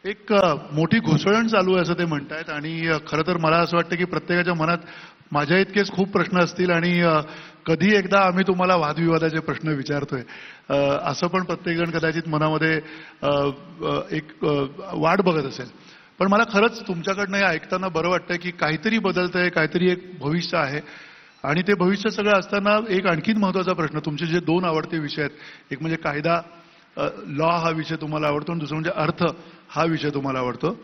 एक मोठी घुसळण चालू आहे असं ते म्हणतायत आणि खरं तर मला असं वाटतं की प्रत्येकाच्या मनात माझ्या इतकेच खूप प्रश्न असतील आणि कधी एकदा आम्ही तुम्हाला वादविवादाचे प्रश्न विचारतोय असं पण प्रत्येकजण कदाचित मनामध्ये एक वाट बघत असेल. पण मला खरंच तुमच्याकडनं हे ऐकताना बरं वाटतंय की काहीतरी बदलतंय, काहीतरी एक भविष्य आहे आणि ते भविष्य सगळं असताना एक आणखीन महत्त्वाचा प्रश्न, तुमचे जे दोन आवडते विषय आहेत, एक म्हणजे कायदा लॉ हा विषय तुम्हाला आवडतो आणि दुसरा म्हणजे अर्थ हा विषय तुम्हाला आवडतो.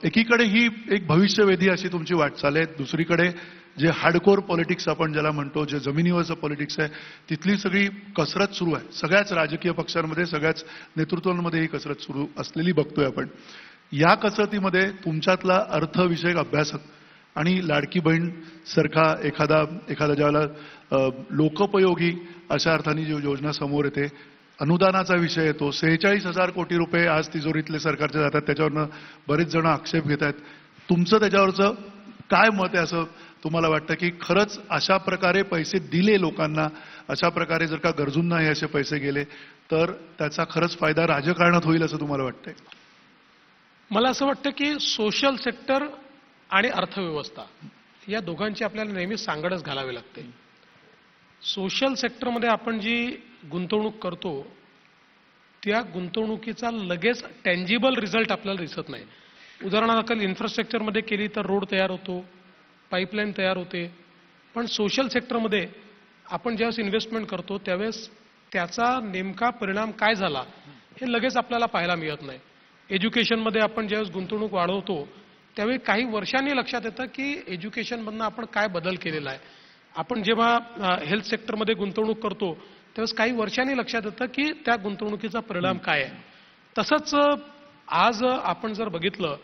एकीकडे ही एक भविष्यवेधी अशी तुमची वाटचाल आहे, दुसरीकडे जे हार्डकोर पॉलिटिक्स आपण ज्याला म्हणतो, जे जमिनीवरचं पॉलिटिक्स आहे तिथली सगळी कसरत सुरू आहे. सगळ्याच राजकीय पक्षांमध्ये, सगळ्याच नेतृत्वांमध्ये ही कसरत सुरू असलेली बघतोय आपण. या कसरतीमध्ये तुमच्यातला अर्थविषयक अभ्यासक आणि लाडकी बहीण सारखा एखादा ज्याला लोकोपयोगी अशा अर्थाने जी योजना समोर येते, अनुदानाचा विषय येतो, 46,000 कोटी रुपये आज तिजोरीतले सरकारचे जातात, त्याच्यावरनं बरेच जण आक्षेप घेत आहेत. तुमचं त्याच्यावरचं काय मत आहे असं तुम्हाला वाटतं की खरंच अशा प्रकारे पैसे दिले लोकांना, अशा प्रकारे जर का गरजूंना हे असे पैसे गेले तर त्याचा खरंच फायदा राजकारणात होईल असं तुम्हाला वाटतंय? मला असं वाटतं की सोशल सेक्टर आणि अर्थव्यवस्था या दोघांची आपल्याला नेहमी सांगडच घालावी लागते. सोशल सेक्टरमध्ये आपण जी गुंतवणूक करतो त्या गुंतवणुकीचा लगेच टँजिबल रिझल्ट आपल्याला दिसत नाही. उदाहरणादाखल इन्फ्रास्ट्रक्चरमध्ये केली तर रोड तयार होतो, पाईपलाईन तयार होते, पण सोशल सेक्टरमध्ये आपण ज्यावेळेस इन्व्हेस्टमेंट करतो त्यावेळेस त्याचा नेमका परिणाम काय झाला हे लगेच आपल्याला पाहायला मिळत नाही. एज्युकेशनमध्ये आपण ज्यावेळेस गुंतवणूक वाढवतो त्यावेळी काही वर्षांनी लक्षात येतं की एज्युकेशनमधनं आपण काय बदल केलेला आहे. आपण जेव्हा हेल्थ सेक्टरमध्ये गुंतवणूक करतो त्यावेळेस काही वर्षांनी लक्षात येतं की त्या गुंतवणुकीचा परिणाम काय आहे. तसंच आज आपण जर बघितलं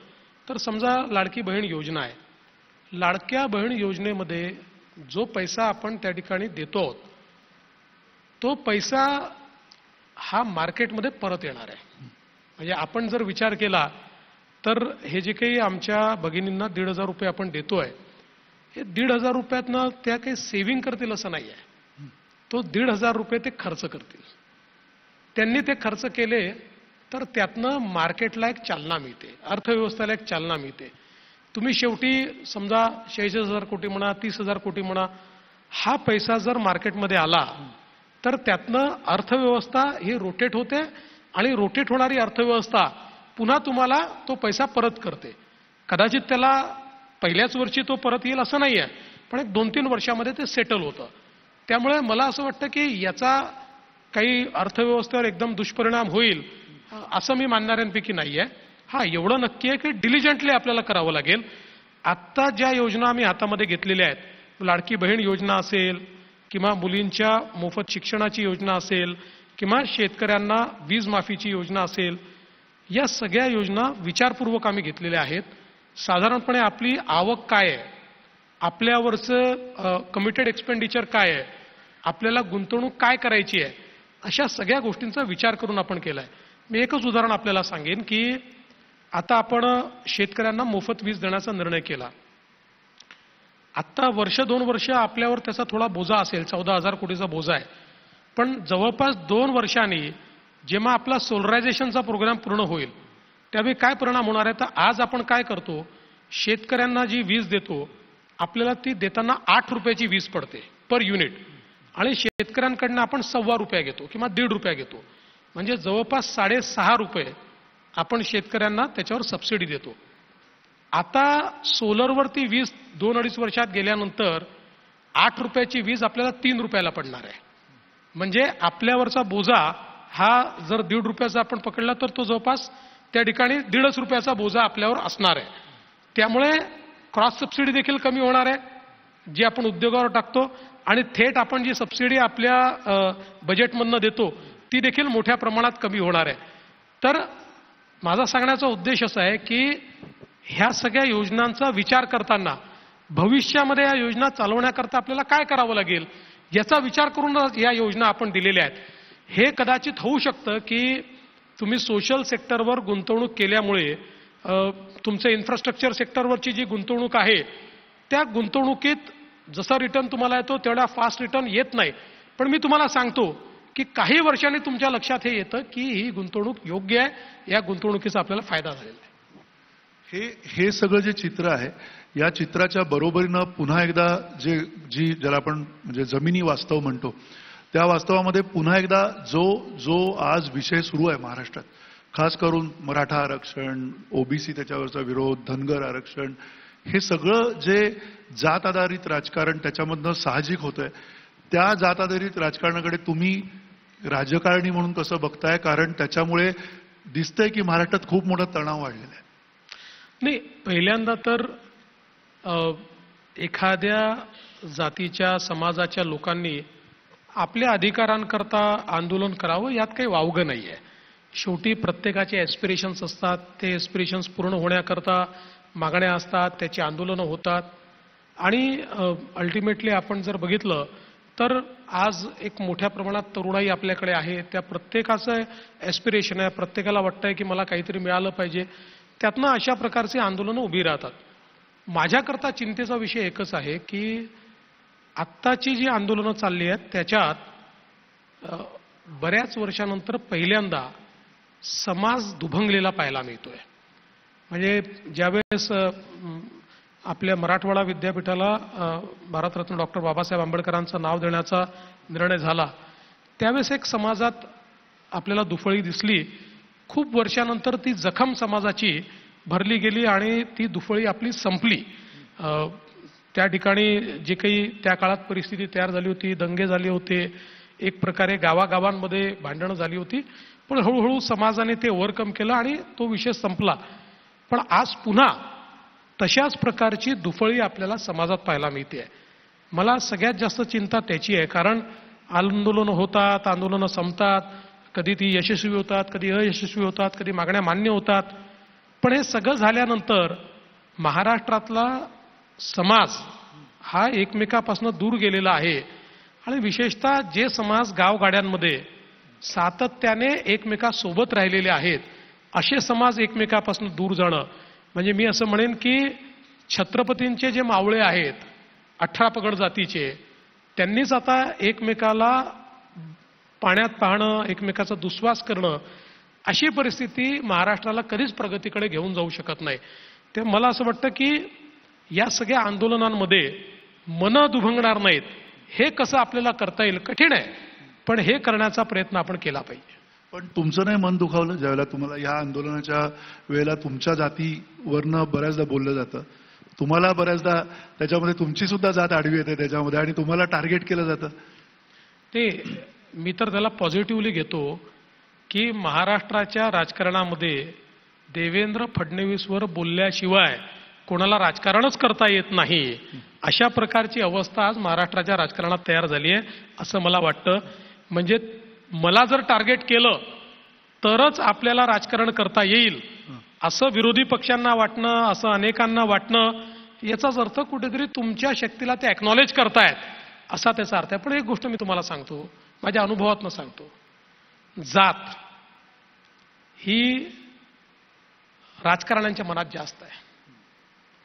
तर समजा लाडकी बहीण योजना आहे, लाडक्या बहीण योजनेमध्ये जो पैसा आपण त्या ठिकाणी देतो तो पैसा हा मार्केटमध्ये परत येणार आहे. म्हणजे आपण जर विचार केला तर हे जे काही आमच्या भगिनींना 1,500 रुपये आपण देतोय, हे 1,500 रुपयातनं त्या काही सेव्हिंग करतील असं नाही आहे. तो 1,500 रुपये ते खर्च करतील. त्यांनी ते खर्च केले तर त्यातनं मार्केटला एक चालना मिळते, अर्थव्यवस्थेला एक चालना मिळते. तुम्ही शेवटी समजा 46,000 कोटी म्हणा, 30,000 कोटी म्हणा, हा पैसा जर मार्केटमध्ये आला तर त्यातनं अर्थव्यवस्था ही रोटेट होते आणि रोटेट होणारी अर्थव्यवस्था पुन्हा तुम्हाला तो पैसा परत करते. कदाचित त्याला पहिल्याच वर्षी तो परत येईल असं नाही आहे, पण एक 2-3 वर्षामध्ये ते सेटल होतं. त्यामुळे मला असं वाटतं की याचा काही अर्थव्यवस्थेवर एकदम दुष्परिणाम होईल असं मी मानणाऱ्यांपैकी नाही आहे. हा, एवढं नक्की आहे की डिलिजंटली आपल्याला करावं लागेल. आत्ता ज्या योजना आम्ही हातामध्ये घेतलेल्या आहेत, लाडकी बहीण योजना असेल किंवा मुलींच्या मोफत शिक्षणाची योजना असेल किंवा शेतकऱ्यांना वीज माफीची योजना असेल, या सगळ्या योजना विचारपूर्वक आम्ही घेतलेल्या आहेत. साधारणपणे आपली आवक काय आहे, आपल्यावरचं कमिटेड एक्सपेंडिचर काय आहे, आपल्याला गुंतवणूक काय करायची आहे, अशा सगळ्या गोष्टींचा विचार करून आपण केला आहे. मी एकच उदाहरण आपल्याला सांगेन की आता आपण शेतकऱ्यांना मोफत वीज देण्याचा निर्णय केला. आत्ता 1-2 वर्ष आपल्यावर त्याचा थोडा बोजा असेल, 14,000 कोटीचा बोजा आहे. पण जवळपास 2 वर्षांनी जेव्हा आपला सोलरायझेशनचा प्रोग्राम पूर्ण होईल त्यावेळी काय परिणाम होणार आहे, तर आज आपण काय करतो, शेतकऱ्यांना जी वीज देतो आपल्याला ती देताना 8 रुपयाची वीज पडते पर युनिट आणि शेतकऱ्यांकडनं आपण 1.25 रुपया घेतो किंवा 1.5 रुपया घेतो. म्हणजे जवळपास 6.5 रुपये आपण शेतकऱ्यांना त्याच्यावर सबसिडी देतो. आता सोलरवरती वीज 2-2.5 वर्षात गेल्यानंतर 8 रुपयाची वीज आपल्याला 3 रुपयाला पडणार आहे. म्हणजे आपल्यावरचा बोजा हा जर 1.5 रुपयाचा आपण पकडला तर तो जवळपास त्या ठिकाणी 1.5 रुपयाचा बोजा आपल्यावर असणार आहे. त्यामुळे क्रॉस सबसिडी देखील कमी होणार आहे जी आपण उद्योगावर टाकतो आणि थेट आपण जी सबसिडी आपल्या बजेटमधनं देतो ती देखील मोठ्या प्रमाणात कमी होणार आहे. तर माझा सांगण्याचा उद्देश असा आहे की ह्या सगळ्या योजनांचा विचार करताना भविष्यामध्ये या योजना चालवण्याकरता आपल्याला काय करावं लागेल याचा विचार करून या योजना आपण दिलेल्या आहेत. हे कदाचित होऊ शकतं की तुम्ही सोशल सेक्टरवर गुंतवणूक केल्यामुळे तुमचं इन्फ्रास्ट्रक्चर सेक्टरवरची जी गुंतवणूक आहे त्या गुंतवणुकीत जसा रिटर्न तुम्हाला येतो तेवढा फास्ट रिटर्न येत नाही. पण मी तुम्हाला सांगतो की काही वर्षांनी तुमच्या लक्षात हे येतं की ही गुंतवणूक योग्य आहे, या गुंतवणुकीचा आपल्याला फायदा झालेला आहे. हे सगळं जे चित्र आहे, या चित्राच्या बरोबरीनं पुन्हा एकदा ज्याला आपण म्हणजे जमिनी वास्तव म्हणतो, त्या वास्तवामध्ये पुन्हा एकदा जो आज विषय सुरू आहे महाराष्ट्रात, खास करून मराठा आरक्षण, ओबीसी त्याच्यावरचा विरोध, धनगर आरक्षण, हे सगळं जे जात आधारित राजकारण त्याच्यामधनं साहजिक होतंय, त्या जात आधारित राजकारणाकडे तुम्ही राजकारणी म्हणून कसं बघताय? कारण त्याच्यामुळे दिसतंय की महाराष्ट्रात खूप मोठा तणाव वाढलेला आहे. नाही, पहिल्यांदा तर एखाद्या जातीच्या समाजाच्या लोकांनी आपल्या अधिकारांकरता आंदोलन करावं यात काही वावगं नाही आहे. शेवटी प्रत्येकाचे एस्पिरेशन्स असतात, ते एस्पिरेशन्स पूर्ण होण्याकरता मागण्या असतात, त्याची आंदोलनं होतात आणि अल्टिमेटली आपण जर बघितलं तर आज एक मोठ्या प्रमाणात तरुणाई आपल्याकडे आहे. त्या प्रत्येकाचं एस्पिरेशन आहे, प्रत्येकाला वाटतंय की मला काहीतरी मिळालं पाहिजे. त्यातनं अशा प्रकारचे आंदोलनं उभी राहतात. माझ्याकरता चिंतेचा विषय एकच आहे की आत्ताची जी आंदोलनं चालली आहेत त्याच्यात बऱ्याच वर्षानंतर पहिल्यांदा समाज दुभंगलेला पाहायला मिळतोय. म्हणजे ज्यावेळेस आपल्या मराठवाडा विद्यापीठाला भारतरत्न डॉक्टर बाबासाहेब आंबेडकरांचं नाव देण्याचा निर्णय झाला, त्यावेळेस एक समाजात आपल्याला दुफळी दिसली. खूप वर्षानंतर ती जखम समाजाची भरली गेली आणि ती दुफळी आपली संपली. त्या ठिकाणी जे काही त्या काळात परिस्थिती तयार झाली होती, दंगे झाले होते, एक प्रकारे गावागावांमध्ये भांडणं झाली होती, पण हळूहळू समाजाने ते ओव्हरकम केलं आणि तो विषय संपला. पण आज पुन्हा तशाच प्रकारची दुफळी आपल्याला समाजात पाहायला मिळते. मला सगळ्यात जास्त चिंता त्याची आहे, कारण आंदोलनं होतात, आंदोलनं संपतात, कधी ती यशस्वी होतात, कधी अयशस्वी होतात, कधी मागण्या मान्य होतात. पण हे सगळं झाल्यानंतर महाराष्ट्रातला समाज हा एकमेकापासून दूर गेलेला आहे आणि विशेषतः जे समाज गावगाड्यांमध्ये सातत्याने एकमेकासोबत राहिलेले आहेत, असे समाज एकमेकापासून दूर जाणं म्हणजे मी असं म्हणेन की छत्रपतींचे जे मावळे आहेत 18 पगड जातीचे, त्यांनीच आता एकमेकाला पाण्यात पाहणं, एकमेकाचा दुस्वास करणं, अशी परिस्थिती महाराष्ट्राला कधीच प्रगतीकडे घेऊन जाऊ शकत नाही. ते मला असं वाटतं की या सगळ्या आंदोलनांमध्ये मनं दुभंगणार नाहीत. हे कसं आपल्याला करता येईल? कठीण आहे, पण हे करण्याचा प्रयत्न आपण केला पाहिजे. पण तुमचं नाही मन दुखावलं ज्यावेळेला तुम्हाला या आंदोलनाच्या वेळेला तुमच्या जातीवरनं बऱ्याचदा बोललं जातं, तुम्हाला बऱ्याचदा त्याच्यामध्ये तुमची सुद्धा जात आडवी येते त्याच्यामध्ये आणि तुम्हाला टार्गेट केलं जातं? ते मी तर त्याला पॉझिटिव्हली घेतो की महाराष्ट्राच्या राजकारणामध्ये देवेंद्र फडणवीसवर बोलल्याशिवाय कोणाला राजकारणच करता येत नाही, अशा प्रकारची अवस्था आज महाराष्ट्राच्या राजकारणात तयार झाली आहे असं मला वाटतं. म्हणजे मला जर टार्गेट केलं तरच आपल्याला राजकारण करता येईल असं विरोधी पक्षांना वाटणं, असं अनेकांना वाटणं, याचाच अर्थ कुठेतरी तुमच्या शक्तीला ते अॅक्नॉलेज करतायत असा त्याचा अर्थ आहे. पण एक गोष्ट मी तुम्हाला सांगतो, माझ्या अनुभवातनं सांगतो, जात ही राजकारण्यांच्या मनात जास्त आहे,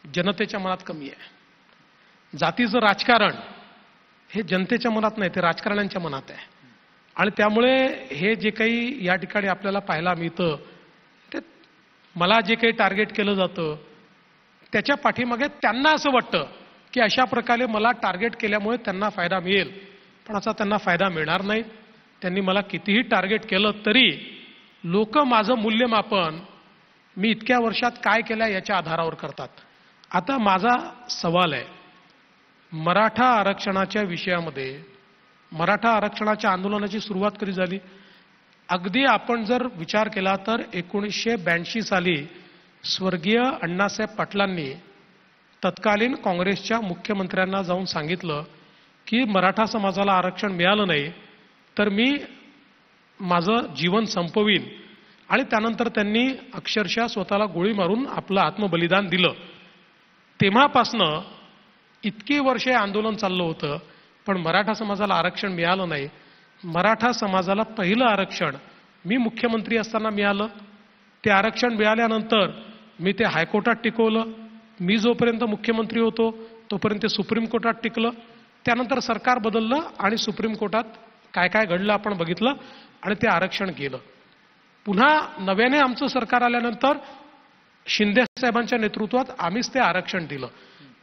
जनतेच्या मनात कमी आहे. जातीचं राजकारण हे जनतेच्या मनात नाही, ते राजकारण्यांच्या मनात आहे. आणि त्यामुळे हे जे काही या ठिकाणी आपल्याला पाहायला मिळतं, ते मला जे काही टार्गेट केलं जातं त्याच्या पाठीमागे त्यांना असं वाटतं की अशा प्रकारे मला टार्गेट केल्यामुळे त्यांना फायदा मिळेल, पण असा त्यांना फायदा मिळणार नाही. त्यांनी मला कितीही टार्गेट केलं तरी लोक माझं मूल्यमापन मी इतक्या वर्षात काय केलं याच्या आधारावर करतात. आता माझा सवाल आहे, मराठा आरक्षणाच्या विषयामध्ये मराठा आरक्षणाच्या आंदोलनाची सुरुवात कधी झाली? अगदी आपण जर विचार केला तर 1982 साली स्वर्गीय अण्णासाहेब पाटलांनी तत्कालीन काँग्रेसच्या मुख्यमंत्र्यांना जाऊन सांगितलं की मराठा समाजाला आरक्षण मिळालं नाही तर मी माझं जीवन संपवीन, आणि त्यानंतर त्यांनी अक्षरशः स्वतःला गोळी मारून आपलं आत्मबलिदान दिलं. तेव्हापासनं इतकी वर्षे आंदोलन चाललं होतं पण मराठा समाजाला आरक्षण मिळालं नाही. मराठा समाजाला पहिलं आरक्षण मी मुख्यमंत्री असताना मिळालं. ते आरक्षण मिळाल्यानंतर मी ते हायकोर्टात टिकवलं. मी जोपर्यंत मुख्यमंत्री होतो तोपर्यंत सुप्रीम कोर्टात टिकलं. त्यानंतर सरकार बदललं आणि सुप्रीम कोर्टात काय काय घडलं आपण बघितलं आणि ते आरक्षण गेलं. पुन्हा नव्याने आमचं सरकार आल्यानंतर शिंदे साहेबांच्या नेतृत्वात आम्हीच ते आरक्षण दिलं.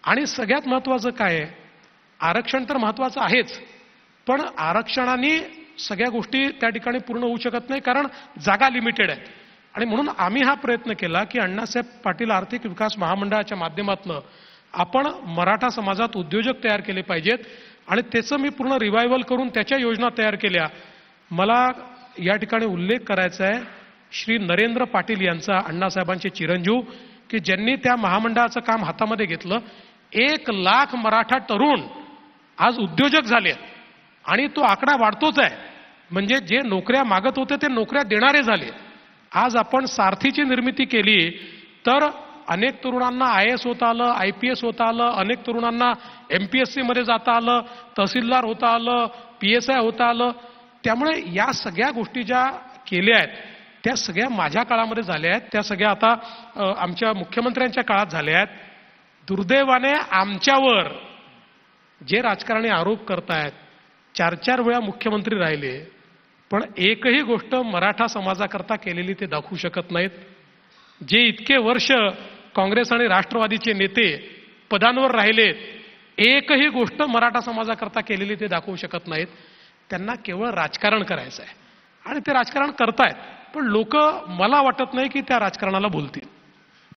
आणि सगळ्यात महत्वाचं काय आहे, आरक्षण तर महत्वाचं आहेच, पण आरक्षणाने सगळ्या गोष्टी त्या ठिकाणी पूर्ण होऊ शकत नाही, कारण जागा लिमिटेड आहेत. आणि म्हणून आम्ही हा प्रयत्न केला की अण्णासाहेब पाटील आर्थिक विकास महामंडळाच्या माध्यमातून आपण मराठा समाजात उद्योजक तयार केले पाहिजेत आणि त्याचं मी पूर्ण रिवायवल करून त्याच्या योजना तयार केल्या. मला या ठिकाणी उल्लेख करायचा आहे श्री नरेंद्र पाटील यांचा, अण्णासाहेबांचे चिरंजीव, की ज्यांनी त्या महामंडळाचं काम हातामध्ये घेतलं. 1,00,000 मराठा तरुण आज उद्योजक झाले आणि तो आकडा वाढतोच आहे. म्हणजे जे नोकऱ्या मागत होते ते नोकऱ्या देणारे झाले. आज आपण सारथीची निर्मिती केली तर अनेक तरुणांना IAS होता आलं, IPS होता आलं, अनेक तरुणांना MPSC मध्ये जाता आलं, तहसीलदार होता आलं, PSI होता आलं. त्यामुळे या सगळ्या गोष्टी ज्या केल्या आहेत त्या सगळ्या माझ्या काळामध्ये झाल्या आहेत, त्या सगळ्या आता आमच्या मुख्यमंत्र्यांच्या काळात झाल्या आहेत. दुर्दैवाने आमच्यावर जे राजकारणी आरोप करतायत, 4-4 वेळा मुख्यमंत्री राहिले, पण एकही गोष्ट मराठा समाजाकरता केलेली ते दाखवू शकत नाहीत. जे इतके वर्ष काँग्रेस आणि राष्ट्रवादीचे नेते पदांवर राहिलेत, एकही गोष्ट मराठा समाजाकरता केलेली ते दाखवू शकत नाहीत. त्यांना केवळ राजकारण करायचं आहे आणि ते राजकारण करतायत, पण लोक मला वाटत नाही की त्या राजकारणाला बोलतील.